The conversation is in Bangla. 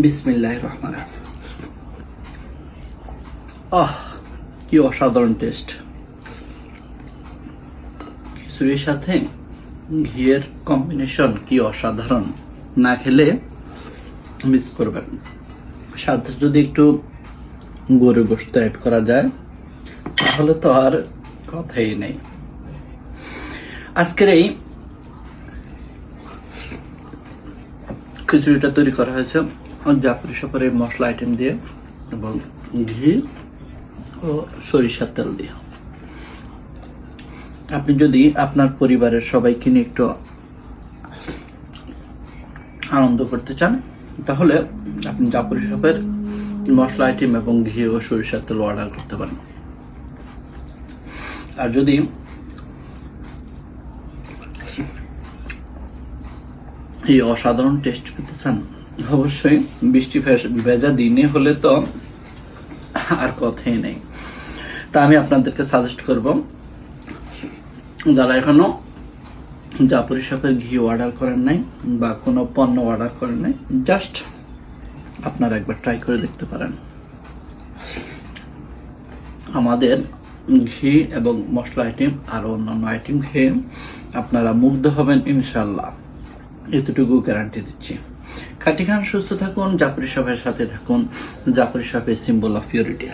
বিসমিল্লাহির রহমানির রহিম। কি অসাধারণ টেস্ট! খিচুড়ির সাথে ঘিয়ের কম্বিনেশন কি অসাধারণ! না খেলে মিস করবেন। সাথে যদি একটু গরুর গোশত অ্যাড করা যায় তাহলে তো আর কথাই নেই। আজকের এই খিচুড়িটা তৈরি করা হয়েছে জাফরি সফরের মশলা আইটেম দিয়ে এবং ঘি ও সরিষার তেল দিয়ে। আপনি যদি আপনার পরিবারের সবাইকে নিয়ে একটু আনন্দ করতে চান তাহলে আপনি জাফরি সফের মশলা আইটেম এবং ঘি ও সরিষার তেল অর্ডার করতে পারেন। আর যদি এই অসাধারণ টেস্ট পেতে চান অবশ্যই বৃষ্টি ভেজা দিনে হলে তো আর কথাই নেই। তা আমি আপনাদেরকে সাজেস্ট করব, যারা এখনো জাফরি সফের ঘি অর্ডার করেন নাই বা কোনো পণ্য অর্ডার করেন নাই, জাস্ট আপনারা একবার ট্রাই করে দেখতে পারেন। আমাদের ঘি এবং মশলা আইটেম আর অন্যান্য আইটেম খেয়ে আপনারা মুগ্ধ হবেন ইনশাল্লাহ, এতটুকু গ্যারান্টি দিচ্ছি। খাটি খান, সুস্থ থাকুন, জাফরি সফের সাথে থাকুন। জাফরি সফের সিম্বল অফ পিউরিটি।